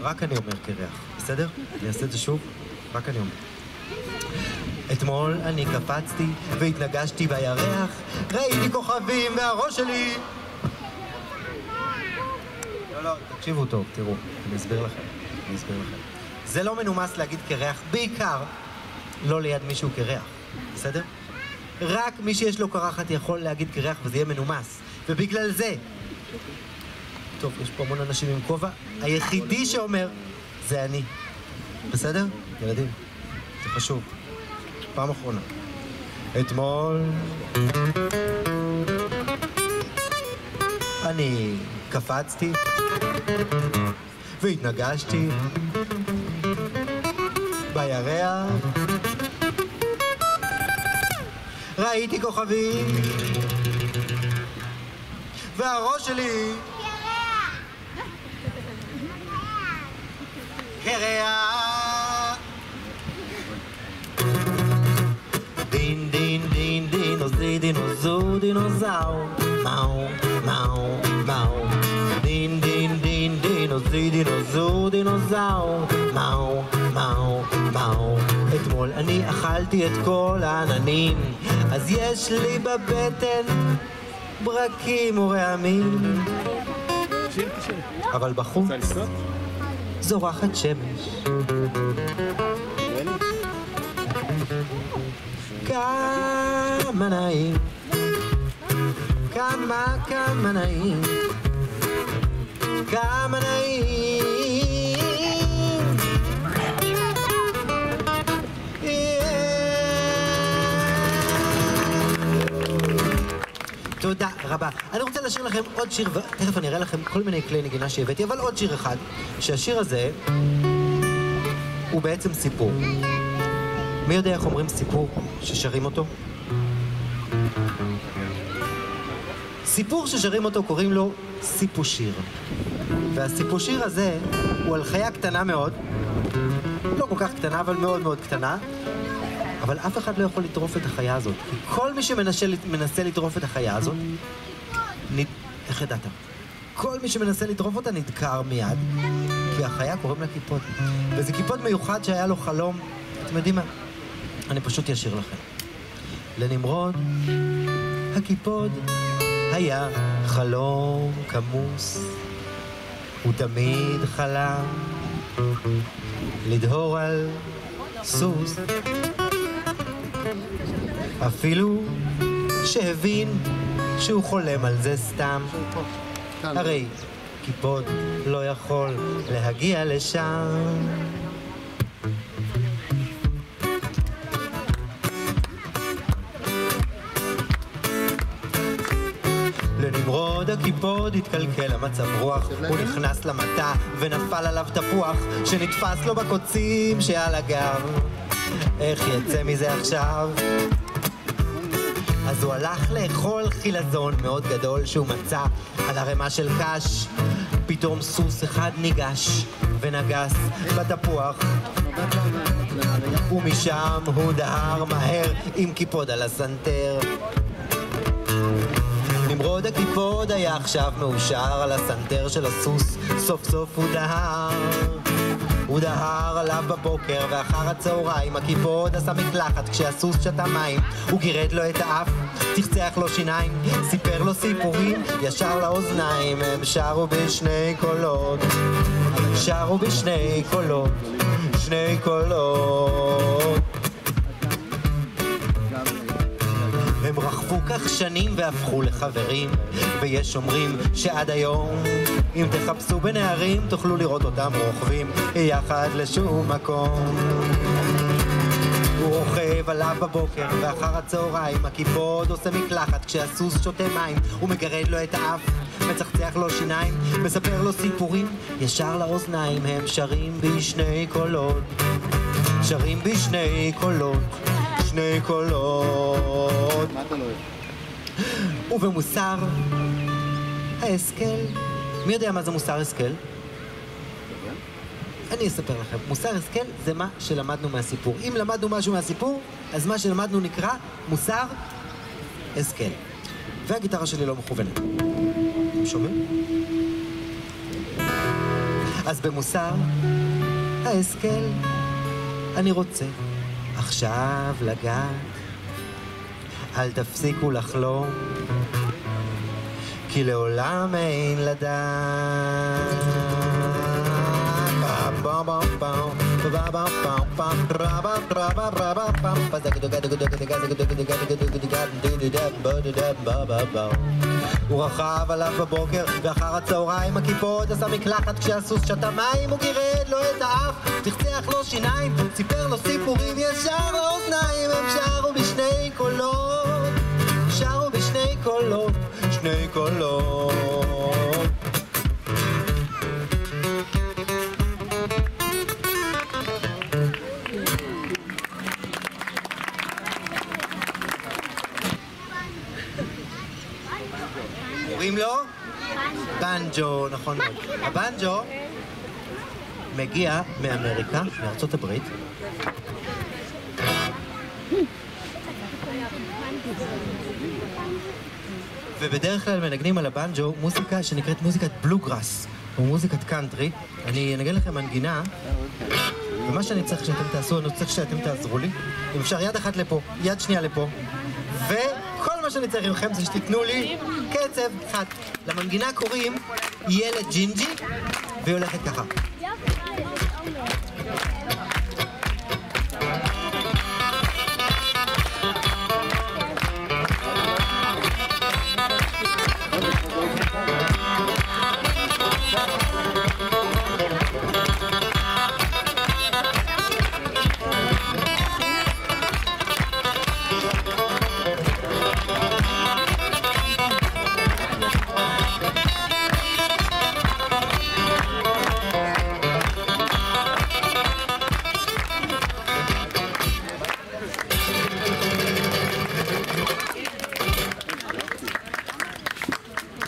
רק אני אומר קרח, בסדר? אני אעשה את זה שוב, רק אני אומר. אתמול אני קפצתי והתנגשתי בירח, ראיתי כוכבים והראש שלי... לא, תקשיבו טוב, תראו, אני אסביר לכם. זה לא מנומס להגיד קרח, בעיקר לא ליד מישהו קרח, בסדר? רק מי שיש לו קרחת יכול להגיד קרח וזה יהיה מנומס, ובגלל זה... טוב, יש פה המון אנשים עם כובע, היחידי שאומר זה אני, בסדר? ילדים, זה חשוב. פעם אחרונה. אתמול אני קפצתי והתנגשתי בירח, ראיתי כוכבים והראש שלי קרח. דין דין דין דינוזי דינוזו דינוזאו מאו מאו מאו דין דין דין דינוזי דינוזו דינוזאו מאו מאו מאו. אתמול אני אכלתי את כל העננים, אז יש לי בבטן ברקים ורעמים, אבל בחוץ זורחת שמש. כמה נעים, כמה נעים, כמה נעים. תודה רבה. אני רוצה לשיר לכם עוד שיר, ותכף אני אראה לכם כל מיני כלי נגינה שהבאתי, אבל עוד שיר אחד, שהשיר הזה הוא בעצם סיפור. מי יודע איך אומרים סיפור ששרים אותו? סיפור ששרים אותו קוראים לו סיפושיר. והסיפושיר הזה הוא על חיה קטנה מאוד, לא כל כך קטנה אבל מאוד מאוד קטנה, אבל אף אחד לא יכול לטרוף את החיה הזאת. כי כל מי שמנסה לטרוף את החיה הזאת, איך ידעת? כל מי שמנסה לטרוף אותה נדקר מיד, כי החיה קוראים לה קיפוד. וזה קיפוד מיוחד שהיה לו חלום. אתם יודעים מה? אני פשוט אשיר לכם. לנמרוד הקיפוד היה חלום כמוס, הוא תמיד חלם לדהור על סוס, אפילו שהבין שהוא חולם על זה סתם. הרי קיפוד לא יכול להגיע לשם. לנמרוד הקיפוד התקלקל המצב רוח, הוא נכנס למטע ונפל עליו תפוח שנתפס לו בקוצים שעל הגב. איך יצא מזה עכשיו? אז הוא הלך לאכול חילזון מאוד גדול שהוא מצא על הרמה של קש. פתאום סוס אחד ניגש ונגס בתפוח, ומשם הוא דהר מהר עם קיפוד על הסנטר. נמרוד הקיפוד היה עכשיו מאושר על הסנטר של הסוס, סוף סוף הוא דהר עליו בבוקר, ואחר הצהריים הקיפוד עשה מקלחת כשהסוס שתה מים. הוא גירד לו את האף, צחצח לו שיניים, סיפר לו סיפורים ישר לאוזניים. הם שרו בשני קולות, שרו בשני קולות, שני קולות. הם רכבו כך שנים והפכו לחברים, ויש אומרים שעד היום אם תחפשו בנערים תוכלו לראות אותם רוכבים יחד לשום מקום. הוא רוכב עליו בבוקר ואחר הצהריים, הקיפוד עושה מקלחת כשהסוס שותה מים. הוא מגרד לו את האף, מצחצח לו שיניים, מספר לו סיפורים ישר לאוזניים. הם שרים בשני קולות, שרים בשני קולות, שני קולות. מה אתה לא אוהב? ובמוסר ההשכל, מי יודע מה זה מוסר השכל? אני אספר לכם. מוסר השכל זה מה שלמדנו מהסיפור. אם למדנו משהו מהסיפור, אז מה שלמדנו נקרא מוסר השכל. והגיטרה שלי לא מכוונת. אתם שומעים? אז במוסר ההשכל אני רוצה עכשיו לגעת, אל תפסיקו לחלום, כי לעולם אין לדעת. הוא רכב עליו בבוקר ואחר הצהריים הכיפות עשה מקלחת כשהסוס שתה מים, הוא גירד לו את האף, תחצח לו שיניים, סיפר לו סיפורים ישר לאוזניים. הם שרו בשני קולות, שרו בשני קולות, שני קולות. קוראים לו? בנג'ו, נכון מאוד. הבנג'ו מגיע מאמריקה, מארצות הברית. ובדרך כלל מנגנים על הבנג'ו מוזיקה שנקראת מוזיקת בלוגראס, או מוזיקת קאנטרי. אני אנגן לכם מנגינה, ומה שאני צריך שאתם תעשו, אני צריך שאתם תעזרו לי. אם אפשר יד אחת לפה, יד שנייה לפה, וכל מה שאני צריך מכם זה שתיתנו לי קצב אחד. למנגינה קוראים ילד ג'ינג'י, והיא הולכת ככה.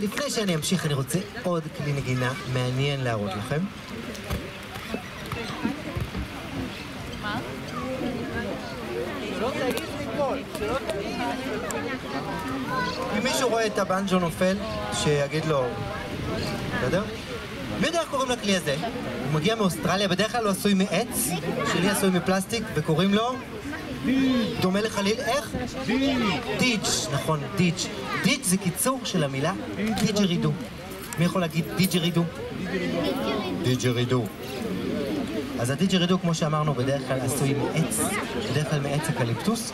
לפני שאני אמשיך, אני רוצה עוד כלי נגינה מעניין להראות לכם. אם מישהו רואה את הבנג'ו נופל, שיגיד לו, בסדר? מי יודע איך קוראים לכלי הזה? הוא מגיע מאוסטרליה, בדרך כלל הוא עשוי מעץ, שלי עשוי מפלסטיק, וקוראים לו? דומה לחליל, איך? דיץ', נכון, דיץ'. דיץ' זה קיצור של המילה דיג'רידו. מי יכול להגיד דיג'רידו? דיג'רידו. אז הדיג'רידו, כמו שאמרנו, בדרך כלל עשוי מעץ, בדרך כלל מעץ אקליפטוס,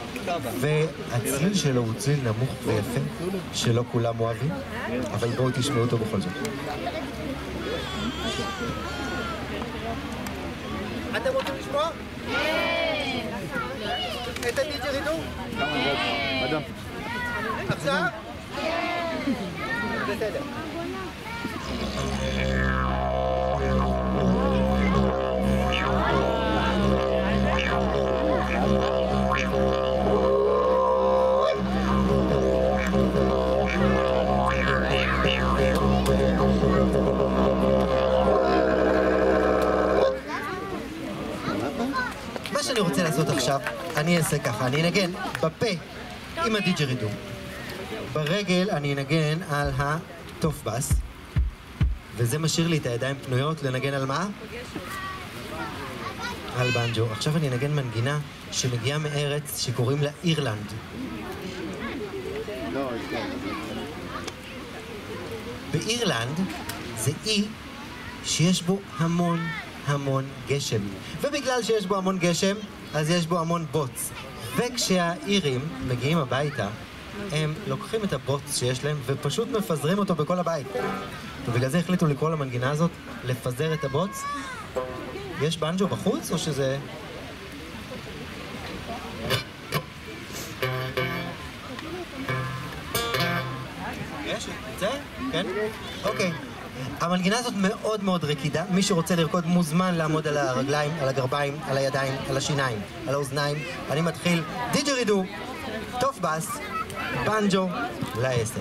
והצליל שלו הוא צליל נמוך ויפה, שלא כולם אוהבים, אבל בואו תשמעו אותו בכל זאת. אתם רוצים לשמוע? את הדיג'רידו? אדם. עכשיו? בסדר. מה שאני רוצה לעשות עכשיו, אני אעשה ככה, אני אנגן בפה עם הדיג'רידו. ברגל אני אנגן על הטופבאס, וזה משאיר לי את הידיים פנויות לנגן על מה? על בנג'ו. עכשיו אני אנגן מנגינה שמגיעה מארץ שקוראים לה אירלנד. באירלנד זה אי שיש בו המון המון גשם, ובגלל שיש בו המון גשם אז יש בו המון בוץ, וכשהאירים מגיעים הביתה הם לוקחים את הבוץ שיש להם ופשוט מפזרים אותו בכל הבית, ובגלל זה החליטו לקרוא למנגינה הזאת לפזר את הבוץ. יש בנג'ו בחוץ או שזה... יש? זה? כן? אוקיי. המנגינה הזאת מאוד מאוד רקידה. מי שרוצה לרקוד מוזמן לעמוד על הרגליים, על הגרביים, על הידיים, על השיניים, על האוזניים. אני מתחיל דיג'רידו, טופבאס, בנג'ו, לעשר.